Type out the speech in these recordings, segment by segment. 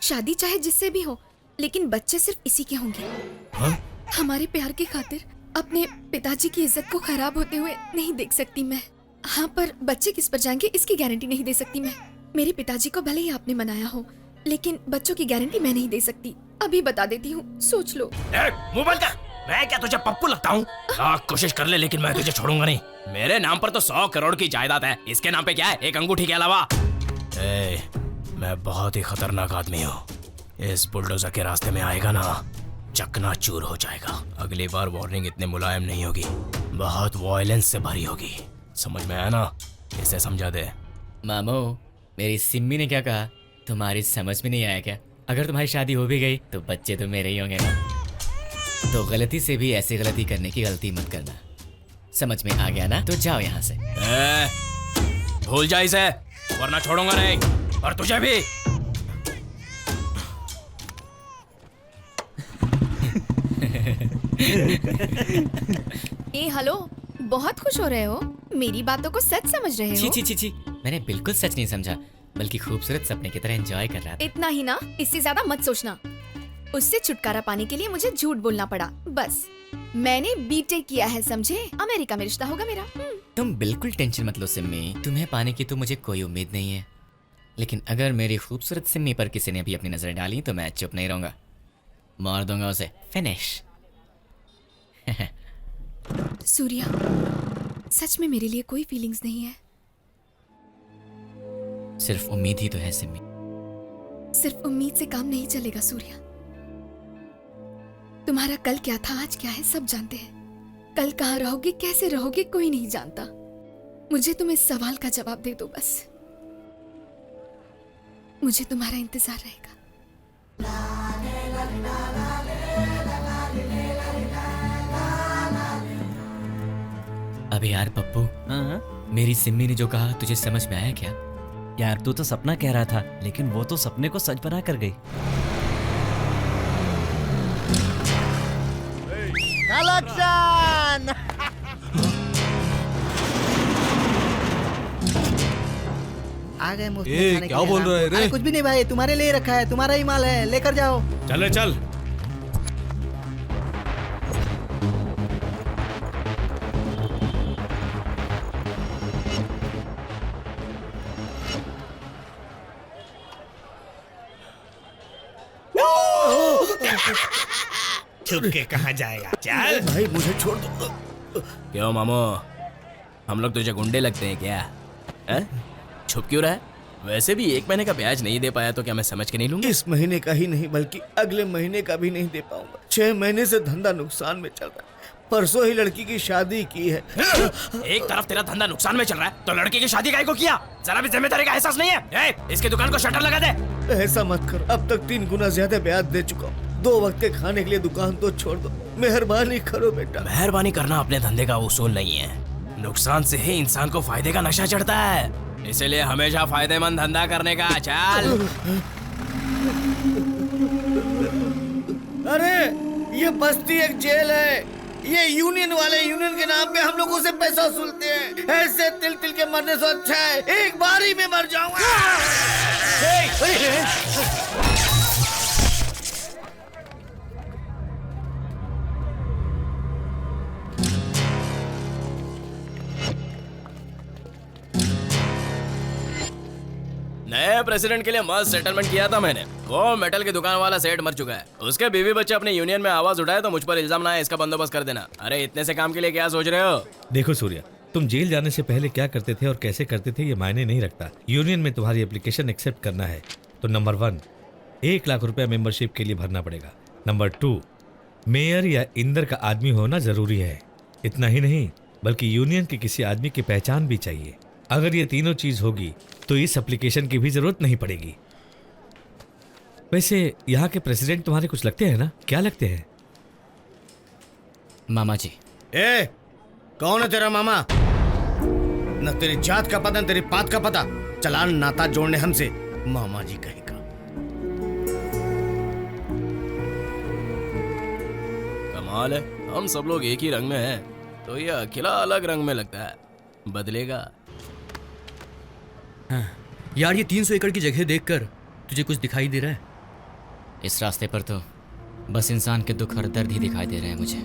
शादी चाहे जिससे भी हो, लेकिन बच्चे सिर्फ इसी के होंगे। हाँ? हमारे प्यार की खातिर अपने पिताजी की इज्जत को खराब होते हुए नहीं देख सकती मैं। हाँ, पर बच्चे किस पर जाएंगे इसकी गारंटी नहीं दे सकती मैं। मेरे पिताजी को भले ही आपने मनाया हो, लेकिन बच्चों की गारंटी मैं नहीं दे सकती। अभी बता देती हूँ, सोच लो। मुंह बंद कर। मैं क्या तुझे पप्पू लगता हूँ? कोशिश कर ले, लेकिन मैं तुझे छोड़ूंगा नहीं। मेरे नाम पर तो 100 करोड़ की जायदाद है, इसके नाम पे क्या है, एक अंगूठी के अलावा। मैं बहुत ही खतरनाक आदमी हूँ। इस बुलडोजर के रास्ते में आएगा ना, चकनाचूर हो जाएगा। अगली बार वार्निंग इतने मुलायम नहीं होगी, बहुत वायलेंस से भरी होगी। समझ में आया ना? इसे समझा दे। मामू, मेरी सिम्मी ने क्या कहा तुम्हारी समझ में नहीं आया क्या? अगर तुम्हारी शादी हो भी गई तो बच्चे तो मेरे ही होंगे ना। तो गलती से भी ऐसी गलती करने की गलती मत करना। समझ में आ गया ना? तो जाओ यहाँ से। भूल जा इसे, वरना छोड़ूंगा नहीं। और तुझे भी। हेलो, बहुत खुश हो रहे हो? मेरी बातों को सच समझ रहे हो? छी छी छी, मैंने बिल्कुल सच नहीं समझा, बल्कि खूबसूरत सपने की तरह एंजॉय कर रहा था। इतना ही ना, इससे ज्यादा मत सोचना। उससे छुटकारा पाने के लिए मुझे झूठ बोलना पड़ा। बस, मैंने बीटेक किया है, समझे? अमेरिका में रिश्ता होगा मेरा। तुम बिल्कुल टेंशन मत लो सिम्मी, तुम्हें पाने की तो मुझे कोई उम्मीद नहीं है, लेकिन अगर मेरी खूबसूरत सिम्मी पर किसी ने भी अपनी नजरें डाली तो मैं चुप नहीं रहूंगा, मार दूंगा उसे। फिनिश। सूर्या, सच में मेरे लिए कोई फीलिंग्स नहीं है। सिर्फ उम्मीद ही तो है सिम्मी। सिर्फ उम्मीद से काम नहीं चलेगा सूर्या। तुम्हारा कल क्या था, आज क्या है, सब जानते हैं। कल कहाँ रहोगे, कैसे रहोगे, कोई नहीं जानता। मुझे तुम इस सवाल का जवाब दे दो बस। मुझे तुम्हारा इंतजार रहेगा। अबे यार पप्पू, मेरी सिम्मी ने जो कहा तुझे समझ में आया क्या? यार तू तो सपना कह रहा था, लेकिन वो तो सपने को सच बना कर गई। कलेक्शन! आ गए मुफ्त में खाने क्या बोल रहा है रे? अरे कुछ भी नहीं भाई, तुम्हारे लिए रखा है, तुम्हारा ही माल है, लेकर जाओ। चल चल। छुप के कहाँ जाएगा? चल भाई मुझे छोड़ दो। क्यों मामू, हम लोग तुझे गुंडे लगते हैं क्या? छुप क्यों रहा है? वैसे भी 1 महीने का ब्याज नहीं दे पाया तो क्या मैं समझ के नहीं लूंगा? इस महीने का ही नहीं बल्कि अगले महीने का भी नहीं दे पाऊंगा। 6 महीने से धंधा नुकसान में चल रहा है। परसों ही लड़की की शादी की है। एक तरफ तेरा धंधा नुकसान में चल रहा है तो लड़की की शादी काहे को किया? जरा भी जिम्मेदारी का एहसास नहीं है? इसकी दुकान को शटर लगा दे। ऐसा मत करो, अब तक 3 गुना ज्यादा ब्याज दे चुका हूँ। 2 वक्त के खाने के लिए दुकान तो छोड़ दो, मेहरबानी करो बेटा। मेहरबानी करना अपने धंधे का उसूल नहीं है। नुकसान से ही इंसान को फायदे का नशा चढ़ता है, इसलिए हमेशा फायदेमंद धंधा करने का। चल। अरे ये बस्ती एक जेल है। ये यूनियन वाले यूनियन के नाम पे हम लोगों से पैसा वसूलते हैं। ऐसे तिल तिल के मरने से अच्छा है एक बारी में मर जाऊंगा। नए प्रेसिडेंट के लिए मस्त सेटलमेंट किया था मैंने। वो मेटल की दुकान वाला सेठ मर चुका है, उसके बीवी बच्चे अपने यूनियन में आवाज उठाए तो मुझ पर इल्जाम ना है, इसका बंदोबस्त कर देना। अरे इतने से काम के लिए क्या सोच रहे हो? देखो सूर्या, तुम जेल जाने से पहले क्या करते थे और कैसे करते थे ये मायने नहीं रखता। यूनियन में तुम्हारी एप्लीकेशन एक्सेप्ट करना है तो नंबर 1 1 लाख रुपया मेंबरशिप के लिए भरना पड़ेगा। नंबर 2 मेयर या इंदर का आदमी होना जरूरी है। इतना ही नहीं बल्कि यूनियन के किसी आदमी की पहचान भी चाहिए। अगर ये तीनों चीज होगी तो इस एप्लीकेशन की भी जरूरत नहीं पड़ेगी। वैसे यहाँ के प्रेसिडेंट तुम्हारे कुछ लगते हैं ना? क्या लगते हैं? मामा जी। कौन है तेरा मामा? न तेरी जात का पता न तेरी पात का पता। चलान नाता जोड़ने हमसे मामा जी कहेगा। कमाल है, हम सब लोग एक ही रंग में हैं, तो ये अकेला अलग रंग में लगता है। बदलेगा। हाँ। यार ये 300 एकड़ की जगह देखकर तुझे कुछ दिखाई दे रहा है? इस रास्ते पर तो बस इंसान के दुख और दर्द ही दिखाई दे रहे हैं मुझे।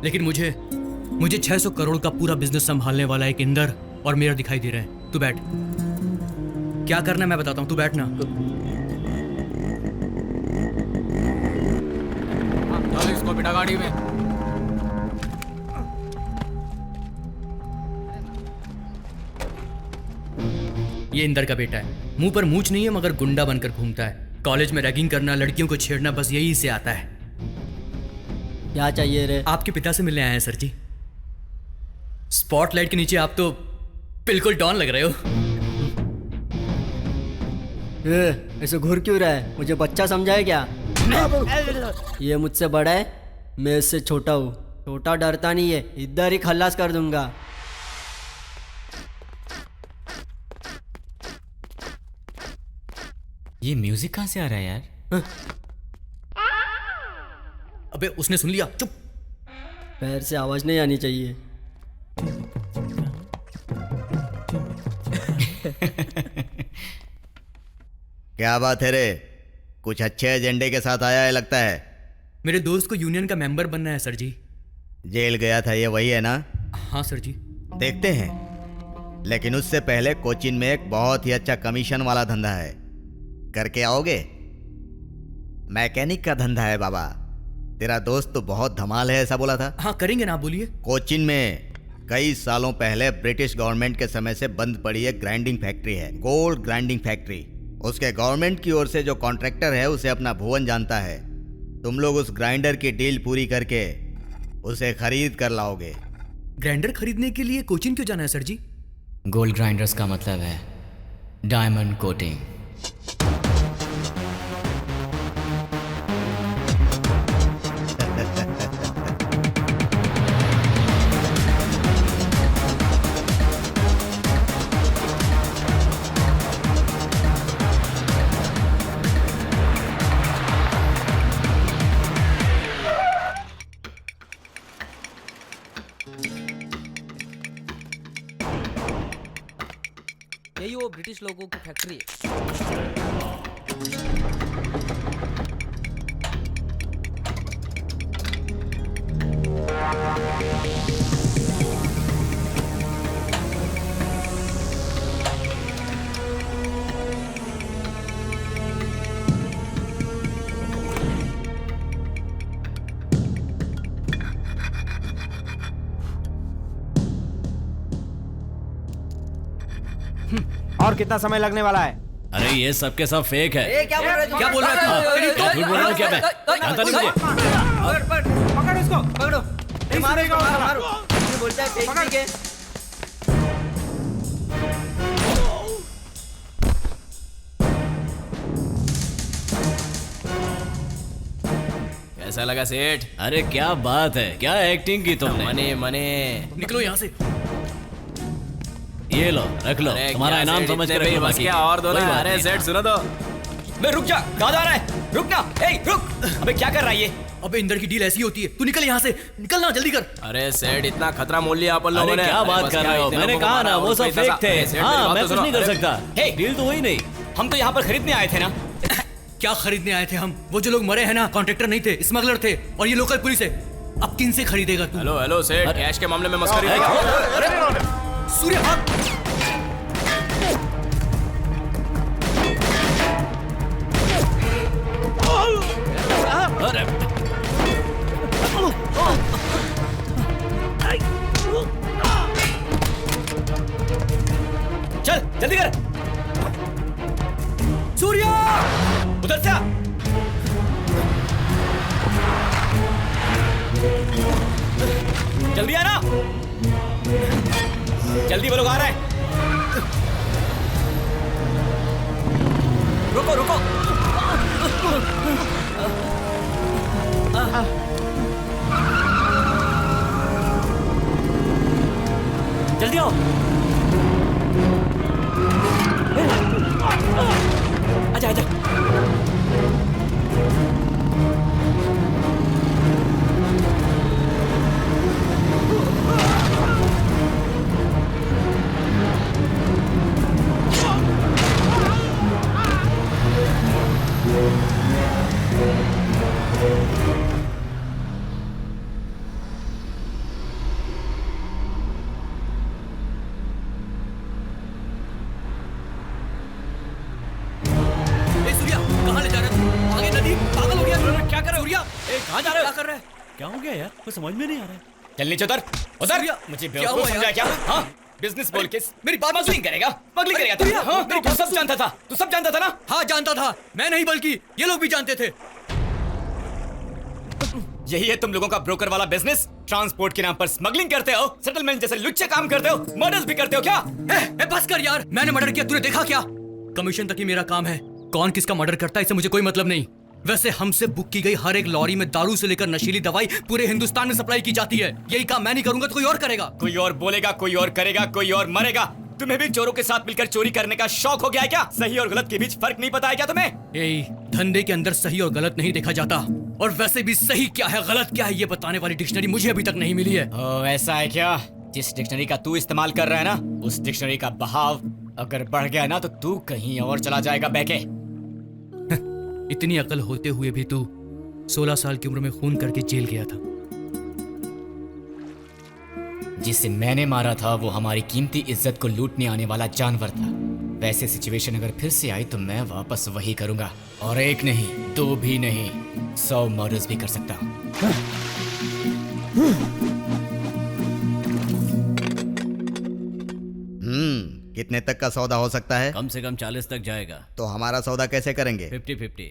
लेकिन मुझे 600 करोड़ का पूरा बिजनेस संभालने वाला एक इंदर और मेरा दिखाई दे रहा है। तू बैठ, क्या करना है मैं बताता हूँ, तू बैठ ना। चल इसको बिठा गाड़ी में। ये इंदर का बेटा है, मुंह पर मूंछ नहीं है मगर गुंडा बनकर घूमता है। कॉलेज में रैगिंग करना, लड़कियों को छेड़ना, बस यही से आता है। क्या चाहिए रे? आपके पिता से मिलने आए हैं सर जी। स्पॉटलाइट के नीचे आप तो बिल्कुल डॉन लग रहे हो। ऐसे घूर क्यों रहा है? मुझे बच्चा समझा है क्या? ये मुझसे बड़ा है, मैं इससे छोटा हूँ। छोटा डरता नहीं है, इधर ही खल्लास कर दूंगा। ये म्यूजिक कहाँ से आ रहा है यार? अबे उसने सुन लिया, चुप। पैर से आवाज नहीं आनी चाहिए। क्या बात है रे, कुछ अच्छे एजेंडे के साथ आया है लगता है। मेरे दोस्त को यूनियन का मेंबर बनना है सर जी। जेल गया था ये वही है ना? हाँ सर जी। देखते हैं, लेकिन उससे पहले कोचिन में एक बहुत ही अच्छा कमीशन वाला धंधा है, करके आओगे? मैकेनिक का धंधा है बाबा। तेरा दोस्त तो बहुत धमाल है ऐसा बोला था। हाँ करेंगे ना, बोलिए। कोचिन में कई सालों पहले ब्रिटिश गवर्नमेंट के समय से बंद पड़ी एक ग्राइंडिंग फैक्ट्री है, गोल्ड ग्राइंडिंग फैक्ट्री। उसके गवर्नमेंट की ओर से जो कॉन्ट्रैक्टर है उसे अपना भुवन जानता है। तुम लोग उस ग्राइंडर की डील पूरी करके उसे खरीद कर लाओगे। ग्राइंडर खरीदने के लिए कोचिन क्यों जाना है सर जी? गोल्ड ग्राइंडर्स का मतलब है डायमंड कोटिंग। यही वो ब्रिटिश लोगों की फैक्ट्री है। और कितना समय लगने वाला है? अरे ये सब के सब फेक है। क्या बोल रहा है? झूठ बोल रहा हूँ क्या मैं? जानता नहीं मुझे। पकड़ इसको, पकड़ो। नहीं मारेगा, मारो। ये बोलता है फेक नहीं है। कैसा लगा सेठ? अरे क्या बात है, क्या एक्टिंग की तुमने। मने मने निकलो यहाँ से। ये लो, रख लो, अरे तुम्हारा क्या इनाम सेठ, समझ इतने कर पे रखो बस बाकी। क्या और दो ना। कोई बात अरे नहीं। सेठ सुनो तो। बे रुक जा, कहाँ जा रहा है? रुक ना, ए रुक। अबे क्या कर रहा है ये? अबे इंदर की डील ऐसी होती है, तू निकल यहाँ से, निकल ना, जल्दी कर। अरे सेठ इतना खतरा मोल लिया अपन लोगों अरे ने। क्या बात कर रहे हो? मैंने कहा ना वो सब फेक थे। हाँ मैं कुछ नहीं कर सकता। हे! डील तो हुई नहीं। हम तो यहाँ पर खरीदने आए थे ना। क्या खरीदने आए थे हम? वो जो लोग मरे हैं ना, कॉन्ट्रैक्टर नहीं थे, स्मगलर थे, और ये लोकल पुलिस है। अब किन से खरीदेगा तू? हेलो हेलो सेठ, कैश के मामले में मस्करी नहीं। सूर्य भाग। अरे चल जल्दी कर। सूर्य उधर से आ। जल्दी आना, जल्दी वो लोग आ रहे हैं। रुको रुको। जल्दी आओ। आजा आजा। ए सूर्या, कहाँ ले जा रहे हो? आगे नदी, पागल हो गया? क्या कर रहे हो सूर्या? कहाँ जा रहे हो? क्या कर रहे हैं? क्या हो गया यार, कुछ समझ में नहीं आ रहा है। चल नीचे उतर उतर। सूर्या, मुझे क्या बेवकूफ हुआ समझा यार? क्या? हाँ, बिजनेस बोल के मेरी बात स्मगलिंग करेगा, स्मगलिंग करेगा तू? सूर्या, हाँ, मेरी तू बात सब सुन। जानता था, तू सब जानता था ना? हाँ जानता था, मैं नहीं बल्कि ये लोग भी जानते थे। यही है तुम लोगों का ब्रोकर वाला बिजनेस? ट्रांसपोर्ट के नाम पर स्मगलिंग करते हो, सेटलमेंट जैसे लुच्चे काम करते हो, मर्डर्स भी करते हो क्या? बस कर यार, मैंने मर्डर किया, तूने देखा क्या? कमीशन तक ही मेरा काम है, कौन किसका मर्डर करता है इससे मुझे कोई मतलब नहीं। वैसे हमसे बुक की गई हर एक लॉरी में दारू से लेकर नशीली दवाई पूरे हिंदुस्तान में सप्लाई की जाती है। यही काम मैं नहीं करूंगा तो कोई और करेगा। कोई और बोलेगा, कोई और करेगा, कोई और मरेगा। तुम्हें भी चोरों के साथ मिलकर चोरी करने का शौक हो गया है क्या? सही और गलत के बीच फर्क नहीं पता है क्या तुम्हें? यही धंधे के अंदर सही और गलत नहीं देखा जाता, और वैसे भी सही क्या है गलत क्या है ये बताने वाली डिक्शनरी मुझे अभी तक नहीं मिली है। ओ, ऐसा है क्या? जिस डिक्शनरी का तू इस्तेमाल कर रहा है ना, उस डिक्शनरी का बहाव अगर बढ़ गया ना तो तू कहीं और चला जाएगा बहके। इतनी अकल होते हुए भी तू 16 साल की उम्र में खून करके जेल गया था। जिसे मैंने मारा था वो हमारी कीमती इज्जत को लूटने आने वाला जानवर था। वैसे सिचुएशन अगर फिर से आई तो मैं वापस वही करूंगा, और एक नहीं, दो भी नहीं, 100 मर्डर्स भी कर सकता हूं। कितने तक का सौदा हो सकता है? कम से कम 40 तक जाएगा। तो हमारा सौदा कैसे करेंगे? 50-50।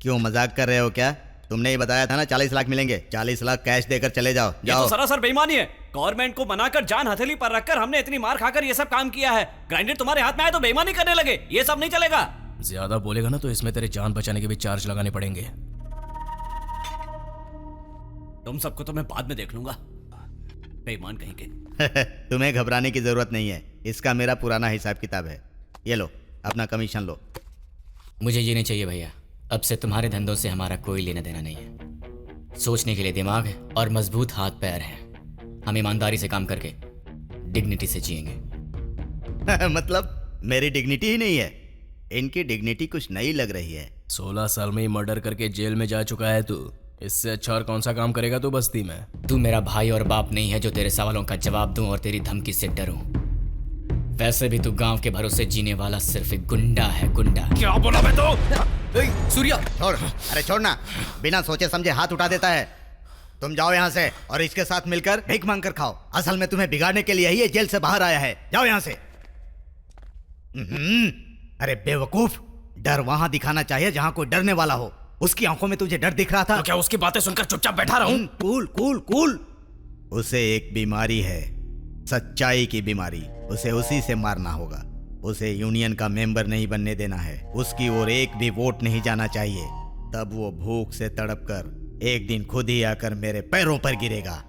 क्यों मजाक कर रहे हो क्या? तुमने ही बताया था ना 40 लाख मिलेंगे। 40 लाख कैश देकर चले जाओ। ये जाओ। तो सरासर बेईमानी है। गवर्नमेंट को बनाकर जान हथेली पर रखकर हमने इतनी मार खाकर ये सब काम किया है। ग्राइंडर तुम्हारे हाथ में आए तो बेईमानी करने लगे, ये सब नहीं चलेगा। ज्यादा बोलेगा ना तो इसमें तेरे जान बचाने के भी चार्ज लगाने पड़ेंगे। तुम सबको तो मैं बाद में देख लूंगा, बेईमान कहीं के। तुम्हें घबराने की जरूरत नहीं है, इसका मेरा पुराना हिसाब किताब है। ये लो अपना कमीशन लो। मुझे ये नहीं चाहिए भैया, अब से तुम्हारे धंधों से हमारा कोई लेना देना नहीं है। सोचने के लिए दिमाग है और मजबूत हाथ पैर है। हम ईमानदारी से काम करके डिग्निटी से जिएंगे। मतलब मेरी डिग्निटी ही नहीं है? इनकी डिग्निटी कुछ नई लग रही है। 16 साल में ही मर्डर करके जेल में जा चुका है तू। इससे अच्छा और कौन सा काम करेगा तू बस्ती में? तू मेरा भाई और बाप नहीं है जो तेरे सवालों का जवाब दूं और तेरी धमकी से डरूं। वैसे भी तू गांव के भरोसे जीने वाला सिर्फ एक गुंडा है, गुंडा। क्या बोला मैं तो? सूर्या छोड़, अरे छोड़ना, बिना सोचे समझे हाथ उठा देता है। तुम जाओ यहाँ से और इसके साथ मिलकर भीख मांग कर खाओ। असल में तुम्हें बिगाड़ने के लिए ही ये जेल से बाहर आया है। जाओ यहाँ से। अरे बेवकूफ, डर वहां दिखाना चाहिए जहां कोई डरने वाला हो। उसकी आंखों में तुझे डर दिख रहा था? तो क्या उसकी बातें सुनकर चुपचाप बैठा रहूं? Cool cool cool. उसे एक बीमारी है, सच्चाई की बीमारी। उसे उसी से मारना होगा। उसे यूनियन का मेंबर नहीं बनने देना है। उसकी ओर एक भी वोट नहीं जाना चाहिए। तब वो भूख से तड़पकर एक दिन खुद ही आकर मेरे पैरों पर गिरेगा।